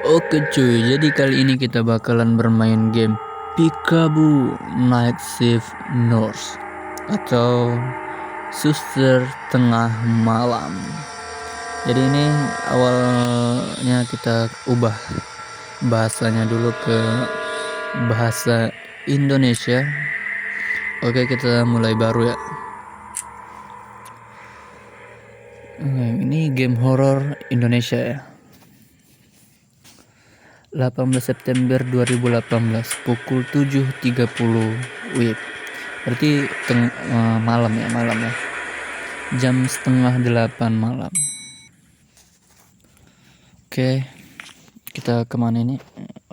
Oke cuy, jadi kali ini kita bakalan bermain game Peekaboo Night Shift Nurse atau Suster Tengah Malam. Jadi ini awalnya kita ubah bahasanya dulu ke bahasa Indonesia. Oke, kita mulai baru ya. Ini game horor Indonesia ya. 18 September 2018 pukul 7.30 WIB. Berarti malam ya. Jam setengah 8 malam. Oke, kita kemana ini?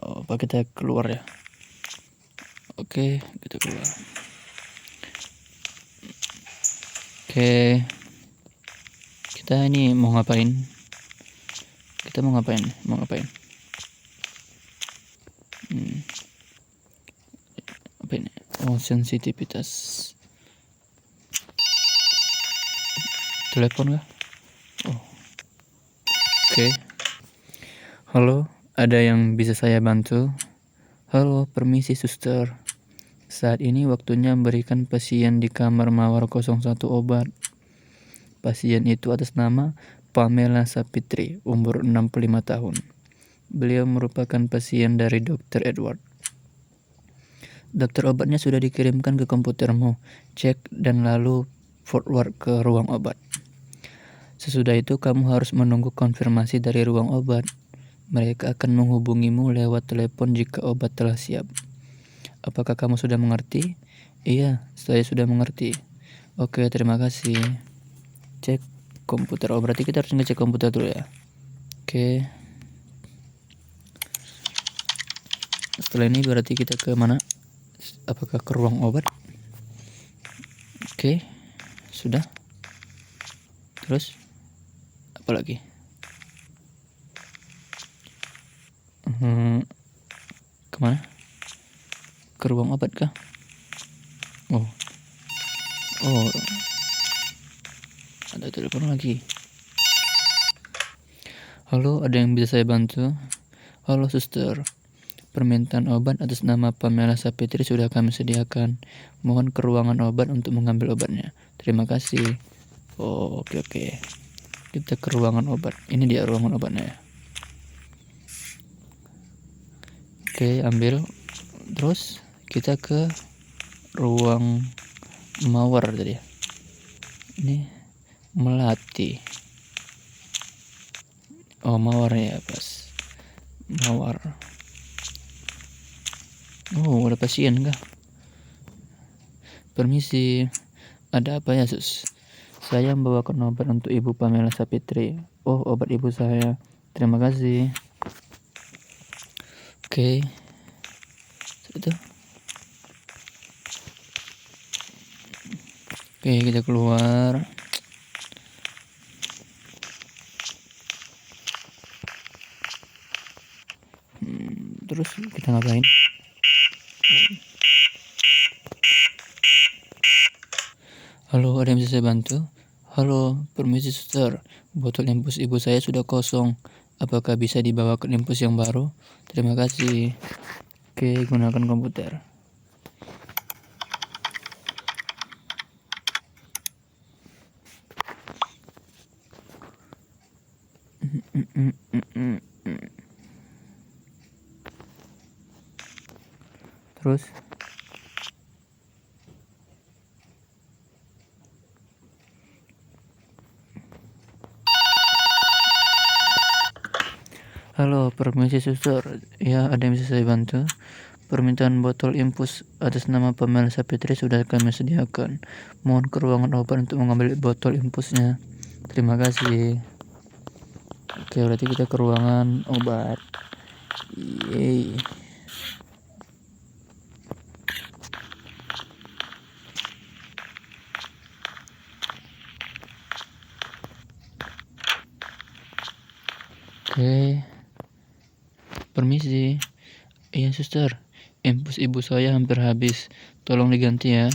Apa kita keluar ya? Oke, kita keluar. Oke, kita ini mau ngapain? Mau ngapain? Apa ini? Oh, sensitivitas telepon kah? Oh, oke. Halo, ada yang bisa saya bantu? Halo, permisi suster. Saat ini waktunya memberikan pasien di kamar Mawar 01 obat. Pasien itu atas nama Pamela Sapitri, umur 65 tahun. Beliau merupakan pasien dari Dr. Edward. Daftar obatnya sudah dikirimkan ke komputermu. Cek dan lalu forward ke ruang obat. Sesudah itu kamu harus menunggu konfirmasi dari ruang obat. Mereka akan menghubungimu lewat telepon jika obat telah siap. Apakah kamu sudah mengerti? Iya, saya sudah mengerti. Oke, terima kasih. Cek komputer. Oh, berarti kita harus ngecek komputer dulu ya. Oke. Setelah ini berarti kita ke mana? Apakah ke ruang obat? Oke, sudah. Terus apa lagi? Kemana? Ke ruang obat kah? Oh, ada telepon lagi. Halo, ada yang bisa saya bantu? Halo suster, permintaan obat atas nama Pamela Sapitri sudah kami sediakan. Mohon ke ruangan obat untuk mengambil obatnya. Terima kasih. Oh, oke. Kita ke ruangan obat. Ini dia ruangan obatnya ya. Oke, ambil. Terus kita ke ruang mawar tadi ya. Ini melati. Oh, mawar ya, pas. Mawar. Oh, ada pasien kah? Permisi. Ada apa ya, Sus? Saya membawakan obat untuk Ibu Pamela Sapitri. Oh, obat ibu saya. Terima kasih. Oke. Itu. Oke, kita keluar. Terus kita ngapain? Halo, ada yang bisa saya bantu? Halo, permisi suster. Botol infus ibu saya sudah kosong. Apakah bisa dibawa ke infus yang baru? Terima kasih. Oke, gunakan komputer. Terus halo, permisi suster. Ya, ada yang bisa saya bantu? Permintaan botol infus atas nama Pamela Sapitri sudah kami sediakan. Mohon ke ruangan obat untuk mengambil botol infusnya. Terima kasih. Oke, berarti kita ke ruangan obat. Yeay. Oke. Permisi. Iya, suster. Infus ibu saya hampir habis. Tolong diganti ya.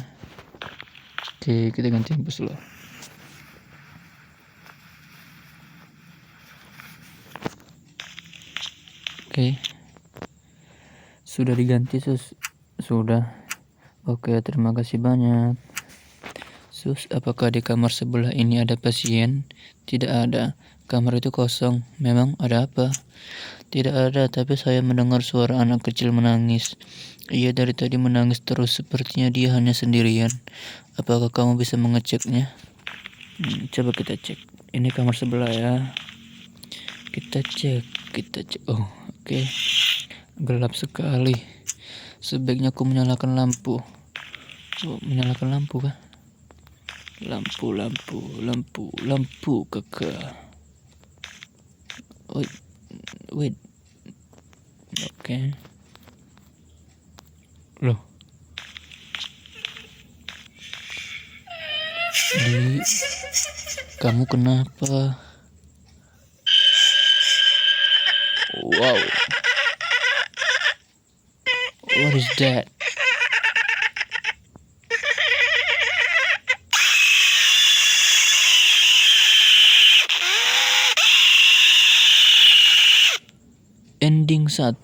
Oke, kita ganti infus dulu. Oke, sudah diganti sus? Sudah. Oke, terima kasih banyak. Sus, apakah di kamar sebelah ini ada pasien? Tidak ada. Kamar itu kosong. Memang ada apa? Tidak ada, tapi saya mendengar suara anak kecil menangis. Ia dari tadi menangis terus, sepertinya dia hanya sendirian. Apakah kamu bisa mengeceknya? Coba kita cek. Ini kamar sebelah ya. Kita cek. Oh, oke. Gelap sekali. Sebaiknya aku menyalakan lampu. Oh, menyalakan lampu kah? Lampu, kakak. Wait. Oke. Loh. Kamu kenapa? Wow. What is that? Ending 1.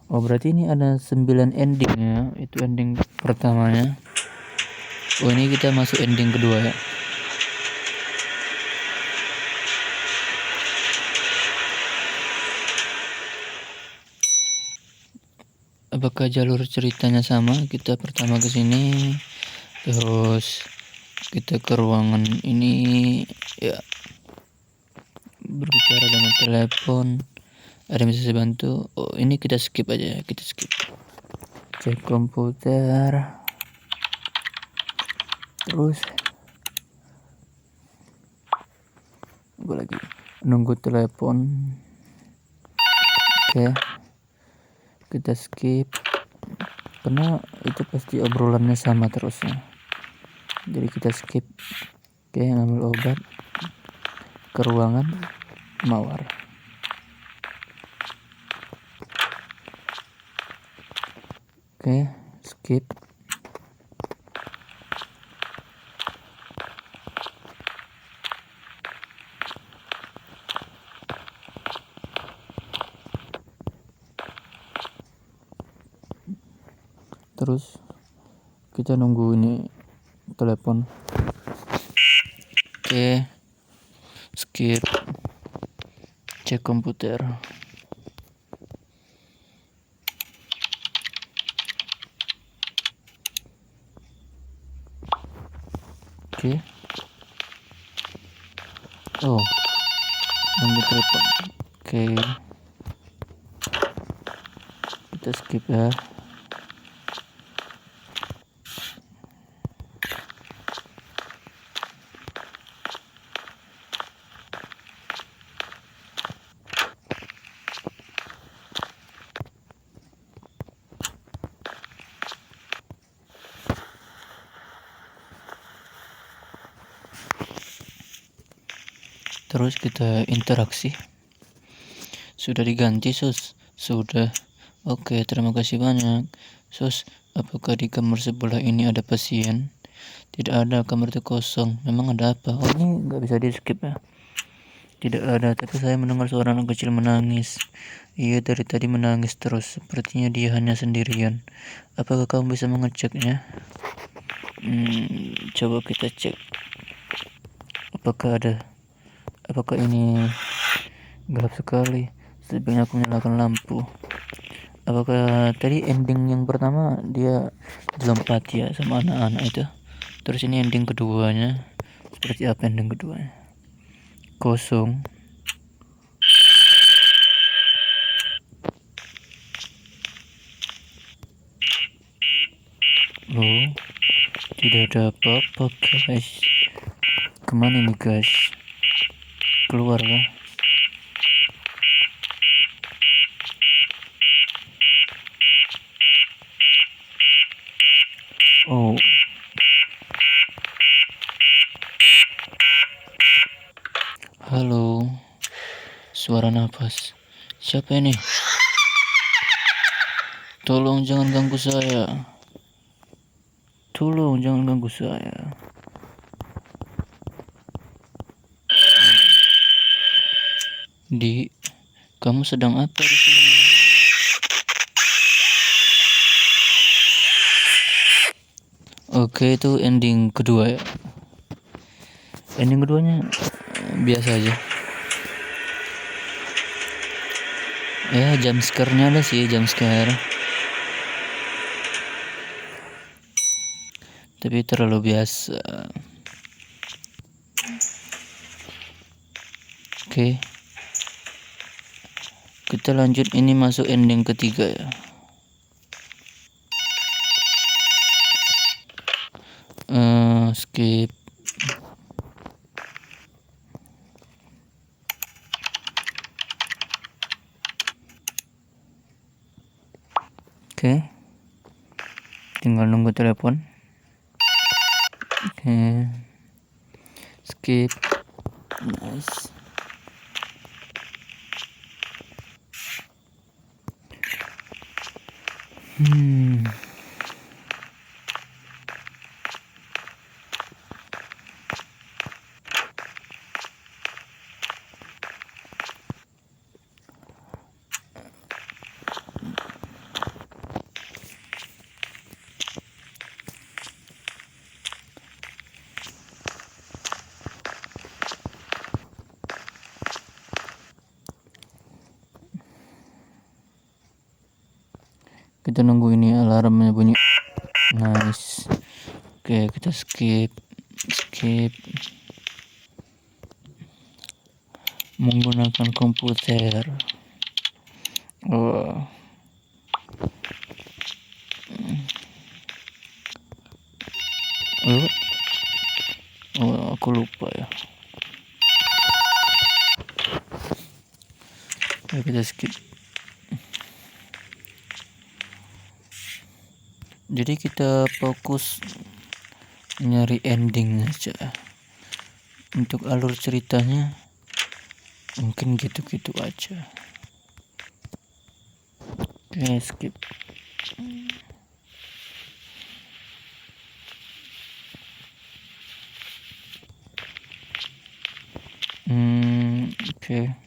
Oh, berarti ini ada 9 ending ya. Itu ending pertamanya. Oh, ini kita masuk ending kedua ya. Apakah jalur ceritanya sama? Kita pertama ke sini, terus kita ke ruangan ini ya, berbicara dengan telepon. Ada yang bisa saya bantu? Oh, ini kita skip aja ya, kita skip. Cek komputer. Terus gue lagi nunggu telepon. Oke, kita skip karena itu pasti obrolannya sama terus ya, jadi kita skip. Oke, ngambil obat ke ruangan mawar. Oke, skip. Terus kita nunggu ini telepon. Oke, skip. Cek komputer. Oke. Oh, nunggu telepon. Oke, kita skip ya. Terus kita interaksi. Sudah diganti sus? Sudah. Oke, terima kasih banyak. Sus, apakah di kamar sebelah ini ada pasien? Tidak ada, kamar itu kosong. Memang ada apa? Oh, ini nggak bisa di skip ya. Tidak ada, tapi saya mendengar suara anak kecil menangis. Ia dari tadi menangis terus, sepertinya dia hanya sendirian. Apakah kamu bisa mengeceknya? Coba kita cek. Apakah ini gelap sekali? Sebaiknya aku menyalakan lampu. Apakah tadi ending yang pertama dia dilompat ya sama anak-anak itu? Terus ini ending keduanya. Seperti apa ending keduanya? Kosong. Loh, tidak ada apa-apa guys. Kemana nih guys? Keluar ya. Oh, halo. Suara nafas. Siapa ini? Tolong jangan ganggu saya. Tolong jangan ganggu saya. Di, kamu sedang apa di sini? Oke, itu ending kedua ya. Ending keduanya biasa aja. Ya, jump scare-nya ada sih, jump scare. Tapi terlalu biasa. Oke. Kita lanjut, ini masuk ending ketiga ya. Skip. Oke. Tinggal nunggu telepon. Oke. Skip. Nice. Kita nunggu ini alarmnya bunyi. Nice. Oke, kita skip. Menggunakan komputer. Oh, aku lupa ya. Oke, kita skip. Jadi kita fokus nyari ending aja. Untuk alur ceritanya mungkin gitu-gitu aja. Oke, skip. Oke.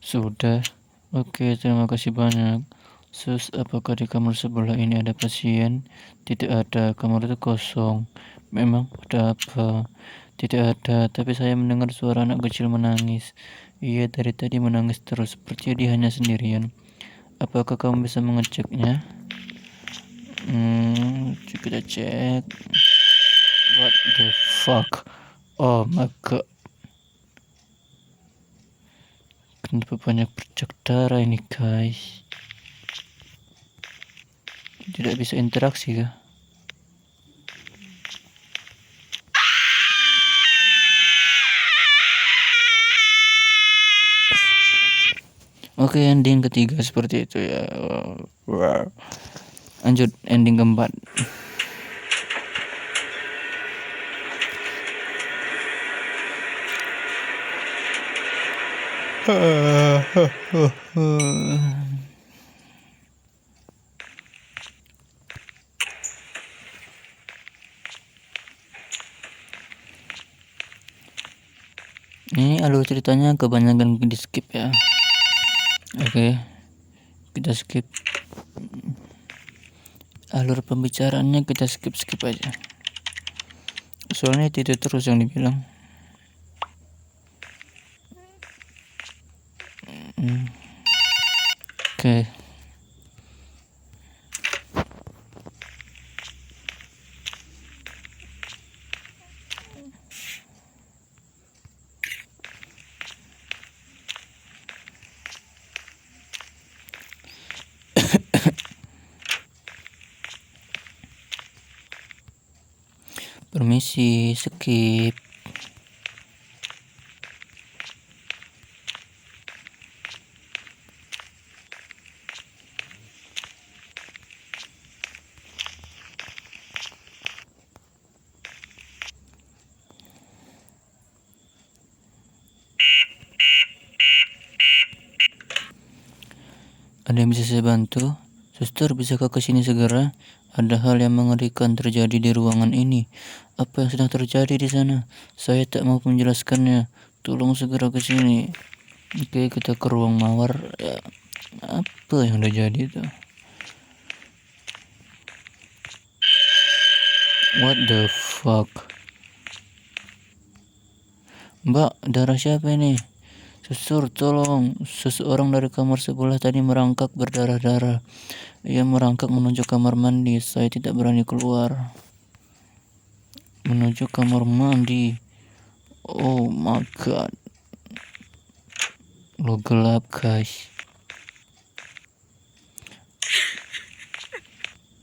Sudah. Oke, terima kasih banyak. Sus, apakah di kamar sebelah ini ada pasien? Tidak ada, kamar itu kosong. Memang ada apa? Tidak ada, tapi saya mendengar suara anak kecil menangis. Iya, dari tadi menangis terus, seperti dia hanya sendirian. Apakah kamu bisa mengeceknya? Kita cek. What the fuck? Oh my god. Kenapa banyak bercak darah ini, guys? Tidak bisa interaksi kah? Oke, ending ketiga seperti itu ya. Lanjut ending keempat. Ini alur ceritanya kebanyakan di skip ya. Oke, kita skip. Alur pembicaraannya kita skip aja. Soalnya tidak terus yang dibilang. Oke. Permisi, skip. Ada yang bisa saya bantu? Suster, bisakah ke sini segera? Ada hal yang mengerikan terjadi di ruangan ini. Apa yang sedang terjadi di sana? Saya tak mau menjelaskannya. Tolong segera ke sini. Oke, kita ke ruang mawar. Ya, apa yang udah jadi itu? What the fuck? Mbak, darah siapa ini? Susur, tolong. Seseorang dari kamar sebelah tadi merangkak berdarah-darah. Ia merangkak menuju kamar mandi. Saya tidak berani keluar. Menuju kamar mandi. Oh my god. Lo gelap, guys.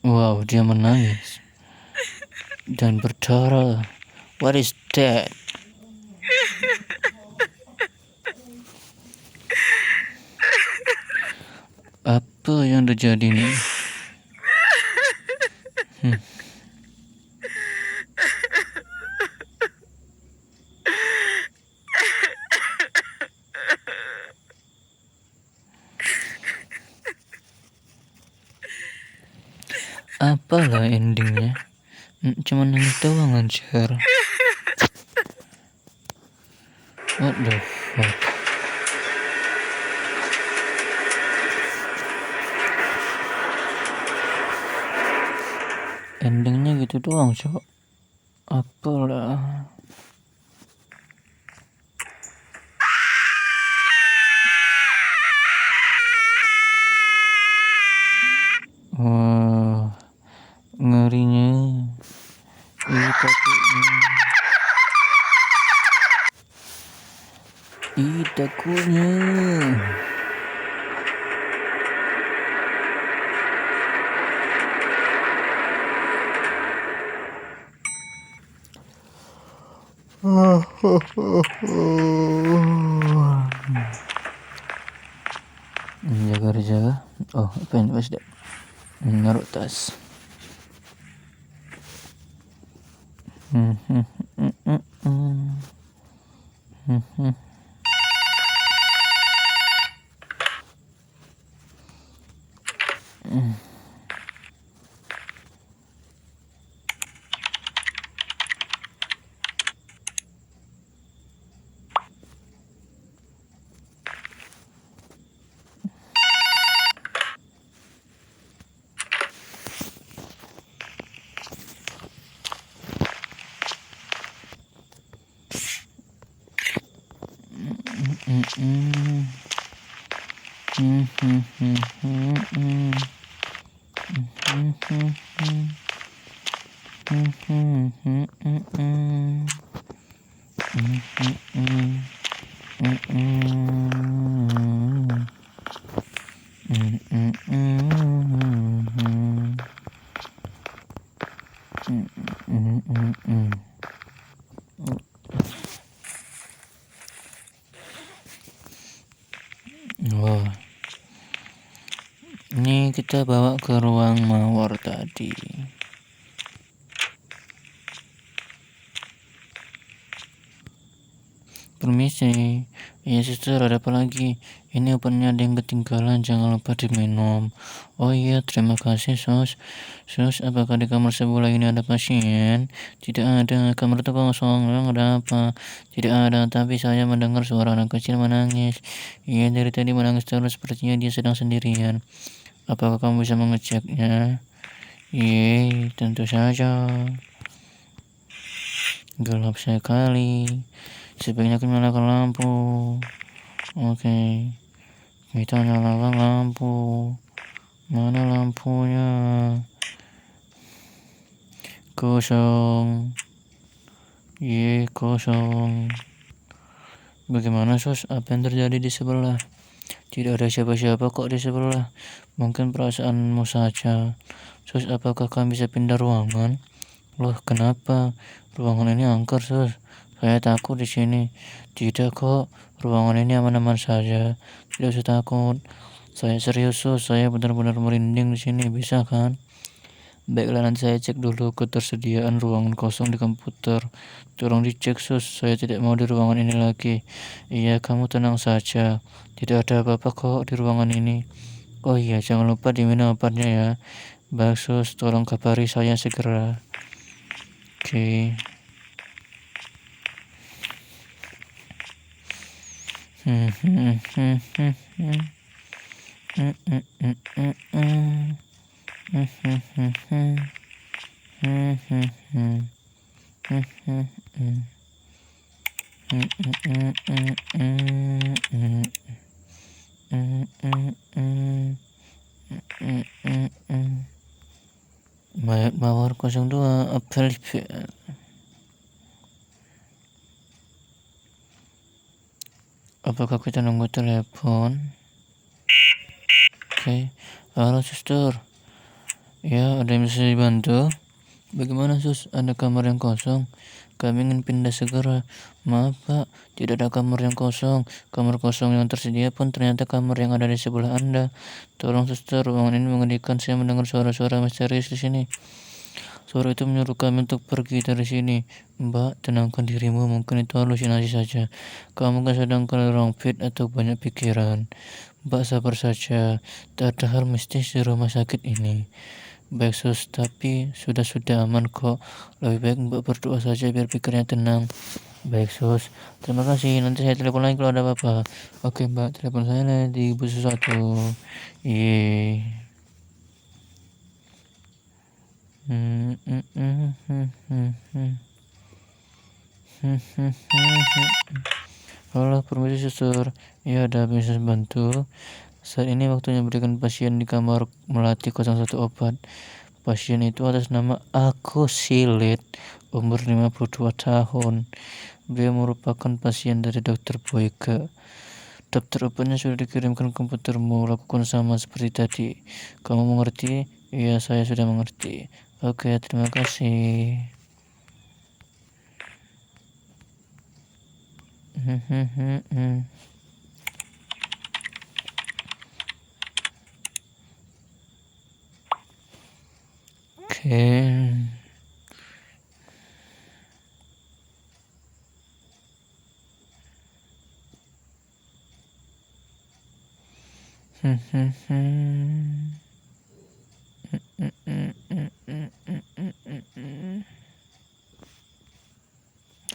Wow, dia menangis dan berdarah. What is that? Apa yang terjadi nih? Apalah endingnya? Cuma nangis doang anjir. What the fuck? Endingnya gitu doang, cok. Apalah. Wah, ngerinya. Ih, takutnya. Ih, takutnya. Jaga. Oh, apa yang pas deh? Naruh tas. Wah, ini kita bawa ke ruang mawar tadi. Permisi, ya suster, ada apa lagi? Ini obatnya ada yang ketinggalan, jangan lupa diminum. Oh iya, terima kasih sus. Sus, apakah di kamar sebelah ini ada pasien? Tidak ada, kamar itu kosong, memang ada apa? Tidak ada, tapi saya mendengar suara anak kecil menangis. Iya, dari tadi menangis terus, sepertinya dia sedang sendirian. Apakah kamu bisa mengeceknya? Iya, tentu saja. Gelap sekali. Sebaiknya aku nyalakan lampu. Oke, kita nyalakan lampu. Mana lampunya? Kosong. Ye, kosong. Bagaimana sus? Apa yang terjadi di sebelah? Tidak ada siapa-siapa kok di sebelah. Mungkin perasaanmu saja. Sus, apakah kamu bisa pindah ruangan? Loh, kenapa? Ruangan ini angker sus. Saya takut di sini. Tidak kok, ruangan ini aman-aman saja. Tidak usah takut. Saya serius sus, saya benar-benar merinding di sini, bisa kan? Baiklah, nanti saya cek dulu ketersediaan ruangan kosong di komputer. Tolong dicek sus, saya tidak mau di ruangan ini lagi. Iya, kamu tenang saja. Tidak ada apa-apa kok di ruangan ini. Oh iya, jangan lupa diminum obatnya ya. Baik sus, tolong kabari saya segera. Oke. Mayat Mawar 02 Apel. Apakah kita nunggu telepon? Oke. Halo suster. Ya, ada yang bisa dibantu? Bagaimana sus? Ada kamar yang kosong? Kami ingin pindah segera. Maaf pak, tidak ada kamar yang kosong. Kamar kosong yang tersedia pun ternyata kamar yang ada di sebelah Anda. Tolong suster, ruangan ini mengerikan. Saya mendengar suara-suara misterius di sini. Suara itu menyuruh kami untuk pergi dari sini. Mbak, tenangkan dirimu, mungkin itu halusinasi saja. Kamu kan sedang kurang fit atau banyak pikiran. Mbak sabar saja, tak ada hal mistis di rumah sakit ini. Baik sus, tapi sudah aman kok. Lebih baik mbak berdoa saja biar pikirnya tenang. Baik sus, terima kasih. Nanti saya telepon lagi kalau ada apa-apa. Oke mbak, telepon saya di bus sesuatu. Yeay. Halo, permisi suster. Ya, ada bisa bantu. Saat ini waktunya berikan pasien di kamar melati 01 obat. Pasien itu atas nama Aku Silit, umur 52 tahun. Beliau merupakan pasien dari Dokter Boyke. Daftar obatnya sudah dikirimkan ke komputermu. Lakukan sama seperti tadi. Kamu mengerti? Iya, saya sudah mengerti. Oke, terima kasih. Oke.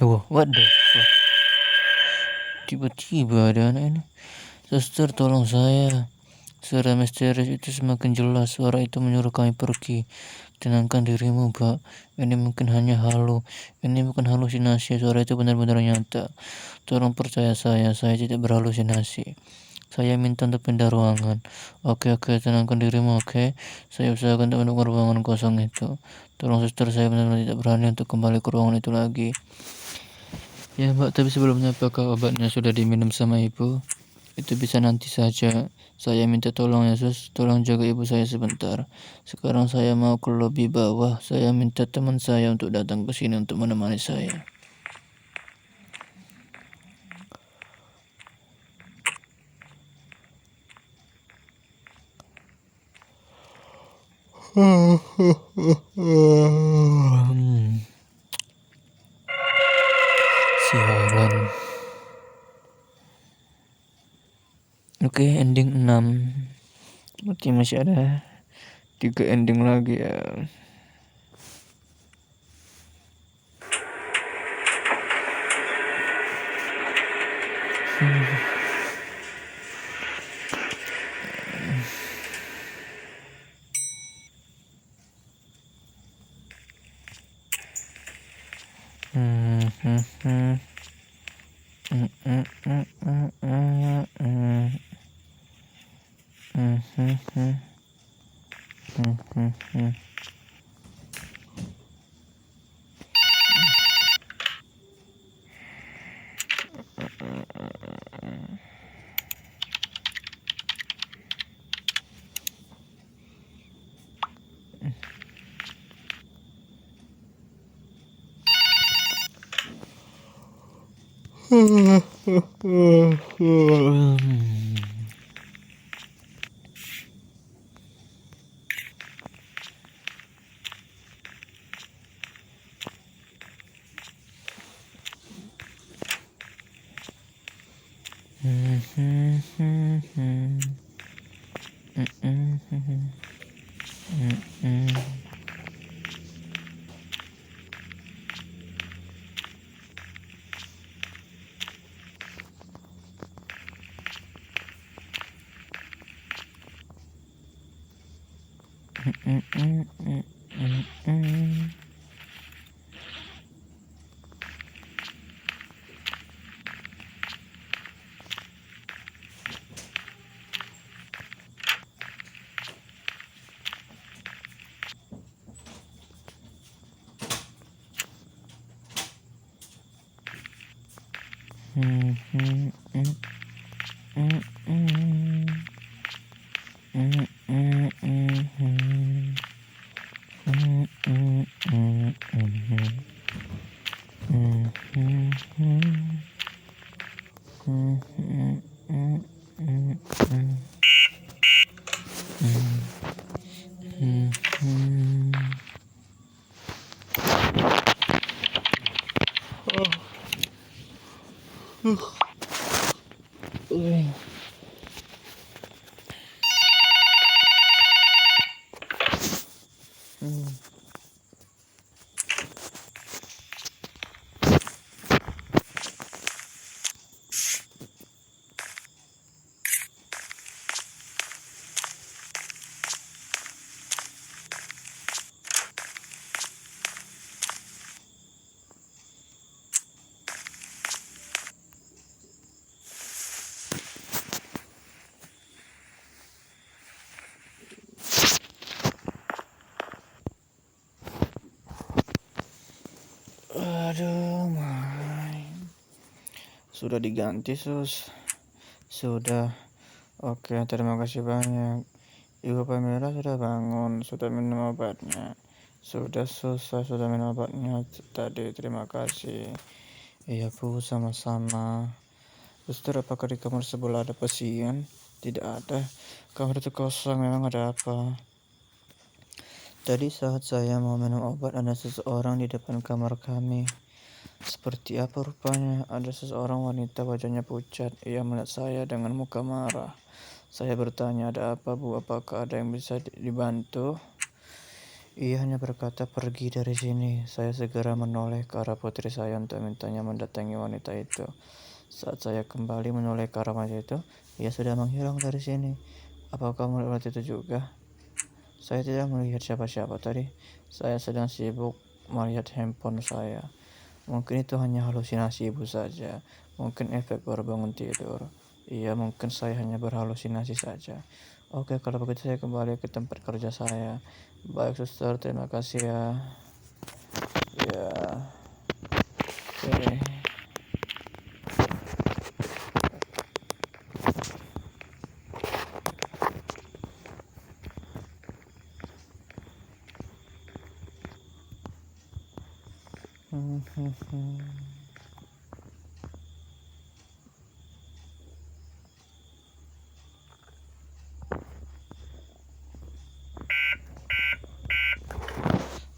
Wah, what the fuck? Tiba-tiba ada anak ini. Suster, tolong saya. Suara misterius itu semakin jelas. Suara itu menyuruh kami pergi. Tenangkan dirimu, Mbak. Ini mungkin hanya halu. Ini bukan halusinasi. Suara itu benar-benar nyata. Tolong percaya saya tidak berhalusinasi. Saya minta untuk pindah ruangan. Oke, tenangkan dirimu, oke. Saya usahakan untuk menemukan ruangan kosong itu. Tolong suster, saya benar-benar tidak berani untuk kembali ke ruangan itu lagi. Ya mbak, tapi sebelumnya apakah obatnya sudah diminum sama ibu? Itu bisa nanti saja. Saya minta tolong ya sus, tolong jaga ibu saya sebentar. Sekarang saya mau ke lobi bawah. Saya minta teman saya untuk datang ke sini untuk menemani saya. Sialan. Oke, ending 6. Berarti masih ada 3 ending lagi ya. Aduh, sudah diganti sus, sudah. Oke, terima kasih banyak. Ibu Pamela sudah bangun, sudah minum obatnya. Sudah selesai, sudah minum obatnya tadi. Terima kasih. Iya Bu, sama-sama. Suster, apakah di kamar sebelah ada pasien? Tidak ada. Kamar itu kosong, memang ada apa? Tadi saat saya mau minum obat, ada seseorang di depan kamar kami. Seperti apa rupanya? Ada seseorang wanita, wajahnya pucat. Ia melihat saya dengan muka marah. Saya bertanya, ada apa Bu? Apakah ada yang bisa dibantu? Ia hanya berkata, pergi dari sini. Saya segera menoleh ke arah putri saya untuk mintanya mendatangi wanita itu. Saat saya kembali menoleh ke arah wanita itu, ia sudah menghilang dari sini. Apa kamu melihat itu juga? Saya tidak melihat siapa-siapa tadi. Saya sedang sibuk melihat handphone saya. Mungkin itu hanya halusinasi ibu saja. Mungkin efek baru bangun tidur. Iya, mungkin saya hanya berhalusinasi saja. Oke, kalau begitu saya kembali ke tempat kerja saya. Baik, suster, terima kasih ya. Ya, oke.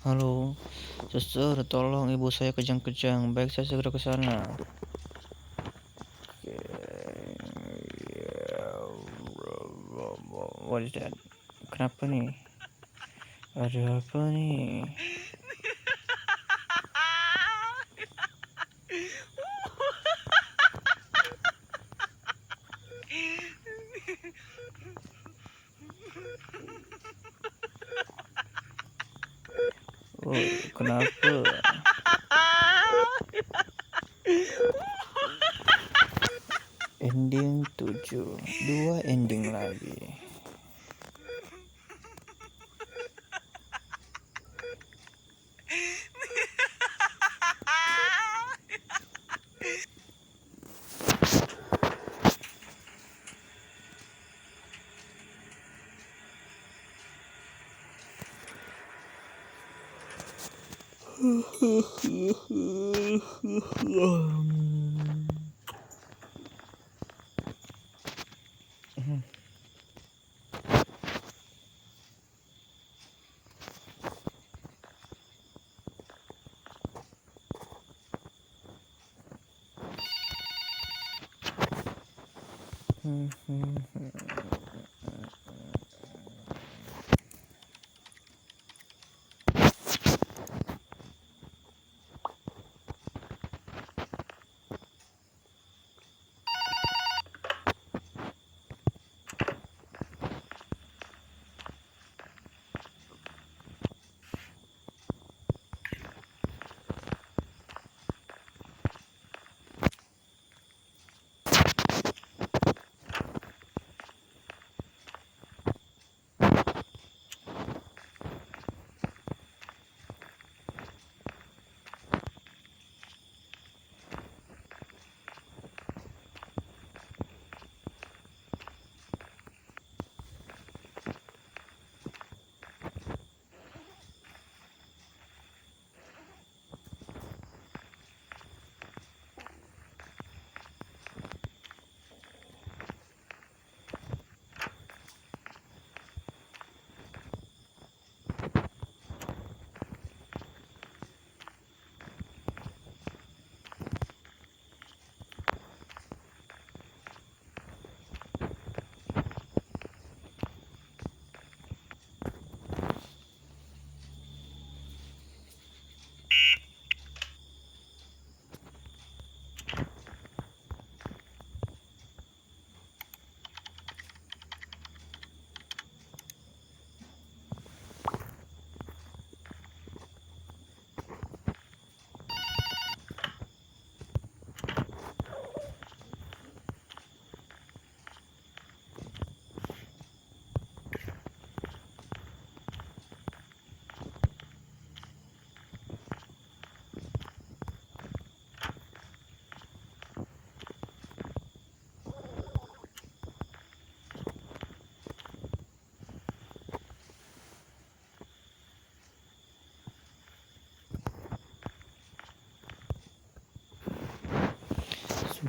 Halo, suster, tolong ibu saya kejang-kejang. Baik, saya segera ke sana. What is that? Kenapa nih? Ada apa nih? Oh, kenapa? Ending 7, 2 ending lagi.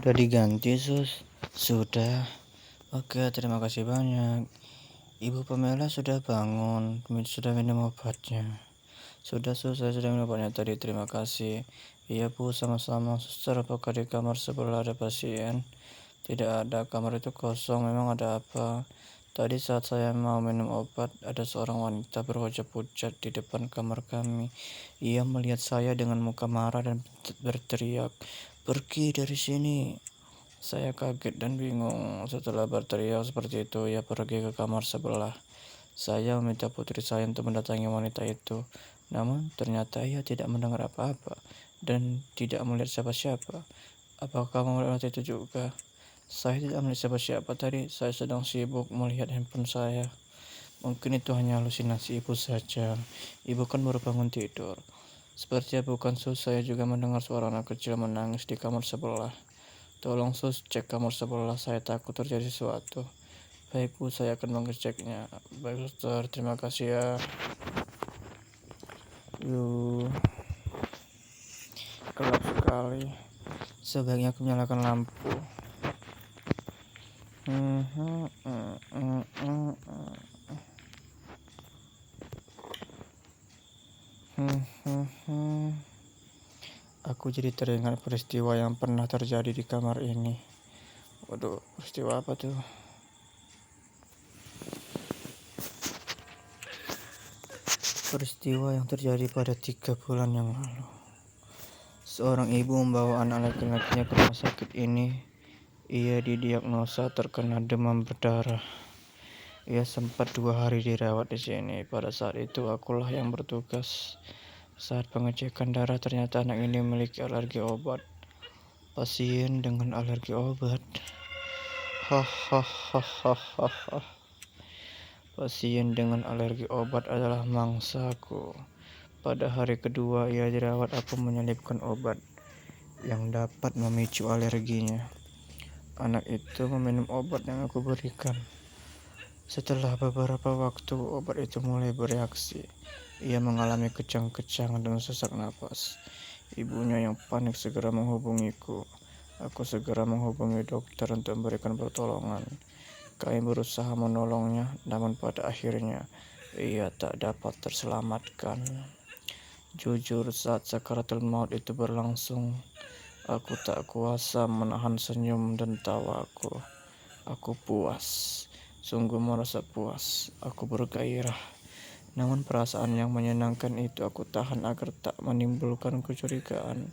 Sudah diganti, Sus? Sudah. Oke, terima kasih banyak. Ibu Pamela sudah bangun, sudah minum obatnya. Sudah, Sus, saya sudah minum obatnya tadi, terima kasih. Iya, Bu, sama-sama. Suster, apakah di kamar sebelah ada pasien? Tidak ada, kamar itu kosong. Memang ada apa? Tadi saat saya mau minum obat, ada seorang wanita berhujat-hujat di depan kamar kami. Ia melihat saya dengan muka marah dan berteriak, "Pergi dari sini!" Saya kaget dan bingung. Setelah berteriak seperti itu, ia pergi ke kamar sebelah. Saya meminta putri saya untuk mendatangi wanita itu. Namun ternyata ia tidak mendengar apa-apa dan tidak melihat siapa-siapa. Apakah kamu melihat wanita itu juga? Saya tidak melihat siapa-siapa tadi. Saya sedang sibuk melihat handphone saya. Mungkin itu hanya halusinasi ibu saja. Ibu kan baru bangun tidur. Sepertinya bukan, Sus. Saya juga mendengar suara anak kecil menangis di kamar sebelah. Tolong, Sus, cek kamar sebelah. Saya takut terjadi sesuatu. Baik, Bu, saya akan mengeceknya. Baik, Suster. Terima kasih ya. Yuk. Gelap sekali. Sebaiknya aku menyalakan lampu. Aku jadi teringat peristiwa yang pernah terjadi di kamar ini. Waduh, peristiwa apa tuh? Peristiwa yang terjadi pada 3 bulan yang lalu. Seorang ibu membawa anak laki-lakinya ke rumah sakit ini. Ia didiagnosa terkena demam berdarah. Ia sempat 2 hari dirawat di sini. Pada saat itu akulah yang bertugas. Saat pengecekan darah ternyata anak ini memiliki alergi obat. Pasien dengan alergi obat. Hahaha. Pasien dengan alergi obat adalah mangsaku. Pada hari kedua ia dirawat, aku menyelipkan obat yang dapat memicu alerginya. Anak itu meminum obat yang aku berikan. Setelah beberapa waktu, obat itu mulai bereaksi. Ia mengalami kejang-kejang dan sesak napas. Ibunya yang panik segera menghubungiku. Aku segera menghubungi dokter untuk memberikan pertolongan. Kami berusaha menolongnya, namun pada akhirnya ia tak dapat terselamatkan. Jujur, saat sakaratul maut itu berlangsung, aku tak kuasa menahan senyum dan tawaku. Aku puas, sungguh merasa puas. Aku bergairah. Namun perasaan yang menyenangkan itu aku tahan agar tak menimbulkan kecurigaan.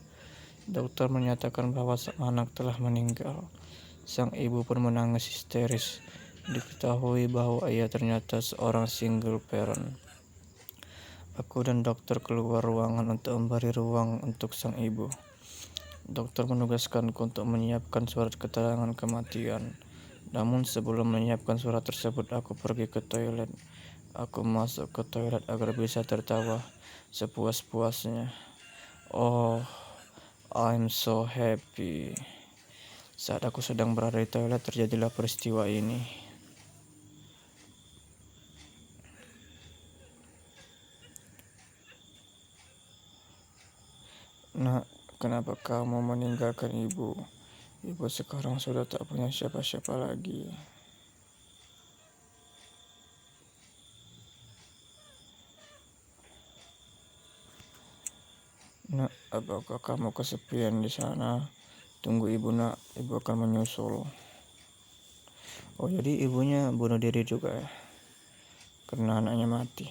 Dokter menyatakan bahwa sang anak telah meninggal. Sang ibu pun menangis histeris. Diketahui bahwa ia ternyata seorang single parent. Aku dan dokter keluar ruangan untuk memberi ruang untuk sang ibu. Dokter menugaskanku untuk menyiapkan surat keterangan kematian. Namun sebelum menyiapkan surat tersebut, aku pergi ke toilet. Aku masuk ke toilet agar bisa tertawa sepuas-puasnya. Oh, I'm so happy. Saat aku sedang berada di toilet, terjadilah peristiwa ini. Nak, kenapa kamu meninggalkan ibu? Ibu sekarang sudah tak punya siapa-siapa lagi. Nak, apakah kamu kesepian di sana? Tunggu ibu, nak. Ibu akan menyusul. Oh, jadi ibunya bunuh diri juga ya? Karena anaknya mati.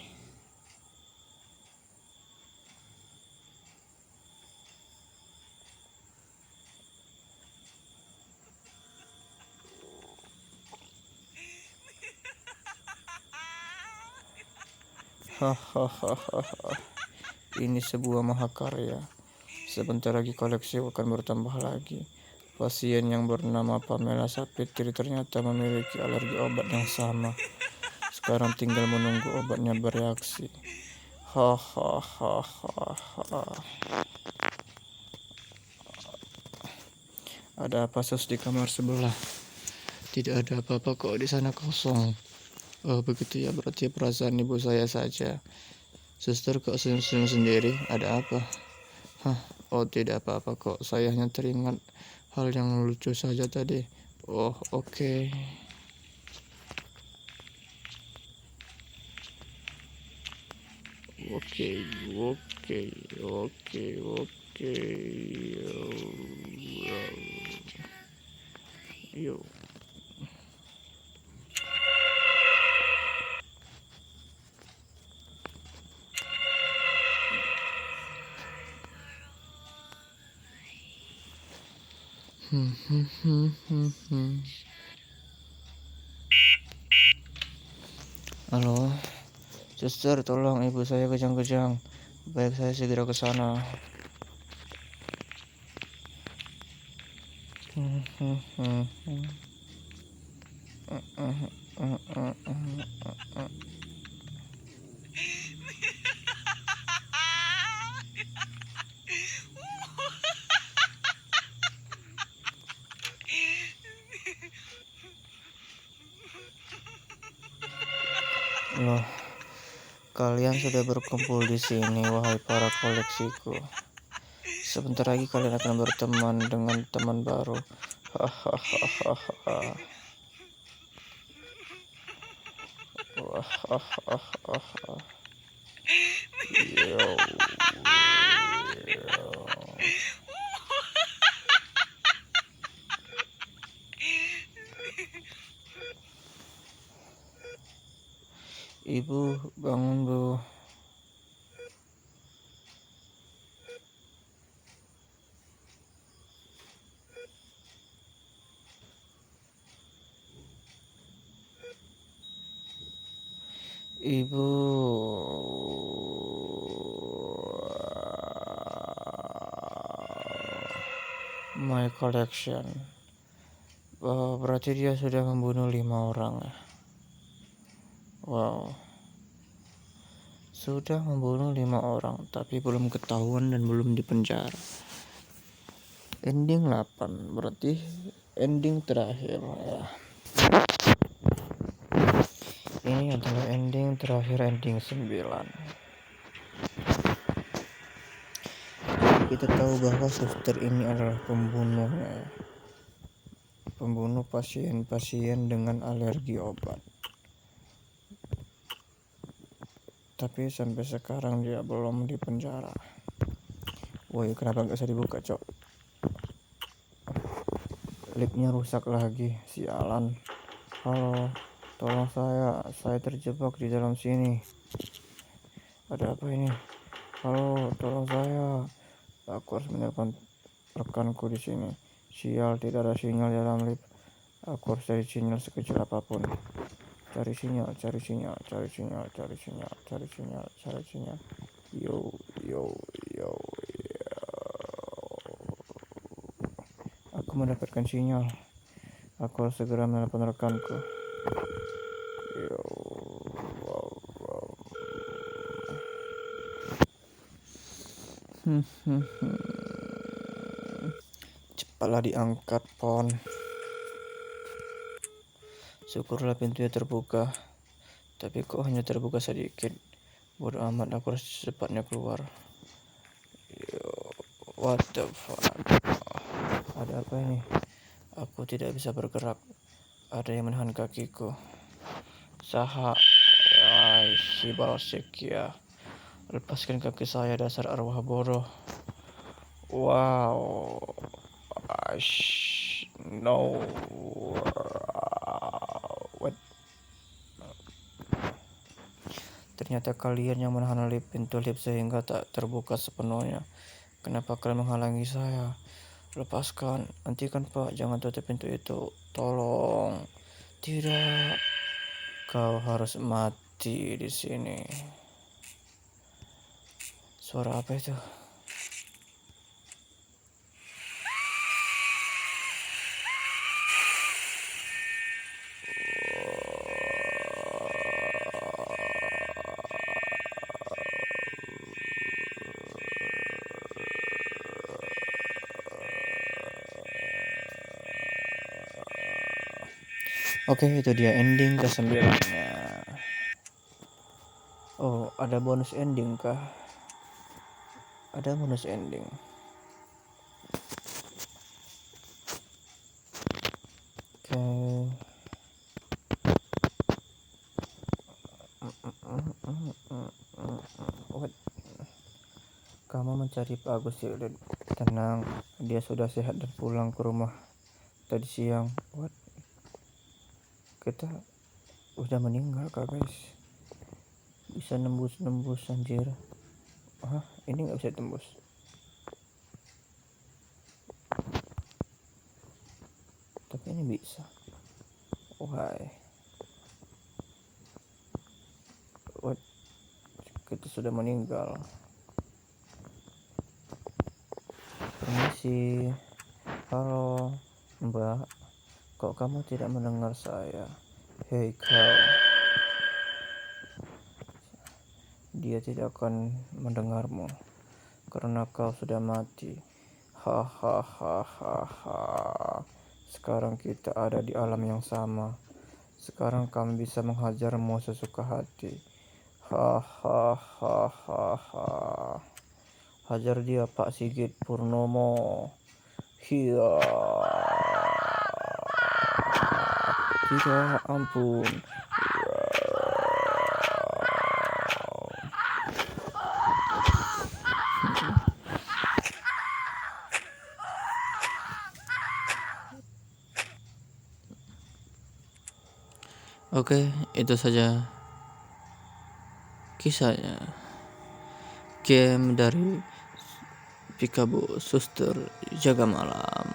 Hahaha. Ini sebuah mahakarya. Sebentar lagi koleksi akan bertambah lagi. Pasien yang bernama Pamela Sapitri ternyata memiliki alergi obat yang sama. Sekarang tinggal menunggu obatnya bereaksi. Hahaha. Ada apa, Sus, di kamar sebelah? Tidak ada apa-apa kok, di sana kosong. Oh, begitu ya, berarti perasaan ibu saya saja. Suster kok senyum-senyum sendiri, ada apa? Oh, tidak apa-apa kok, saya hanya teringat hal yang lucu saja tadi. Oh, oke. Oke. Yuk. Halo, suster, tolong ibu saya kejang-kejang. Baik, saya segera ke sana. Loh, kalian sudah berkumpul di sini, wahai para koleksiku. Sebentar lagi kalian akan berteman dengan teman baru. Hahaha. Yo. Ibu, bangun, Bu. Ibu. My collection. Berarti dia sudah membunuh 5 orang. Wow. Sudah membunuh 5 orang, tapi belum ketahuan dan belum dipenjara. Ending 8, berarti ending terakhir ya. Ini adalah ending terakhir, ending 9. Kita tahu bahwa suster ini adalah pembunuhnya. Pembunuh pasien-pasien dengan alergi obat. Tapi sampai sekarang dia belum dipenjara. Woi, kenapa nggak bisa dibuka, Cok? Liftnya rusak lagi, sialan. Halo, tolong saya terjebak di dalam sini. Ada apa ini? Halo, tolong saya. Aku harus menelpon rekanku di sini. Sial, tidak ada sinyal dalam lift. Aku harus cari sinyal sekecil apapun. Cari sinyal. Yo. Aku mendapatkan sinyal. Aku harus segera menelpon rekanku. Yo. Cepatlah diangkat, Pon. Syukurlah pintunya terbuka. Tapi kok hanya terbuka sedikit. Bodoh amat, aku harus secepatnya keluar. Yo, what the fuck? Ada apa ini? Aku tidak bisa bergerak. Ada yang menahan kakiku. Saha, si balsik ya. Lepaskan kaki saya, dasar arwah bodoh. Wow. No. What? Ternyata kalian yang menahan pintu lift sehingga tak terbuka sepenuhnya. Kenapa kalian menghalangi saya? Lepaskan. Hentikan, Pak. Jangan tutup pintu itu. Tolong. Tidak. Kau harus mati di sini. Suara apa itu? Oke, itu dia ending ke-9-nya. Oh, ada bonus ending kah? Ada bonus ending. What? Kamu mencari Pak Agus Yudin. Tenang, dia sudah sehat dan pulang ke rumah tadi siang. What? Kita udah meninggal kak guys. Bisa nembus anjir. Hah? Ini nggak bisa tembus. Tapi ini bisa. Why? What? Kita sudah meninggal. Permisi. Halo, Mbak. Kok kamu tidak mendengar saya? Hei kau. Dia tidak akan mendengarmu karena kau sudah mati. Hahaha. Sekarang kita ada di alam yang sama. Sekarang kami bisa menghajarmu sesuka hati. Hahaha. Hajar dia Pak Sigit Purnomo. Hiya. Tidak, ampun. Oke, itu saja kisahnya. Game dari Pikabu Suster Jaga Malam.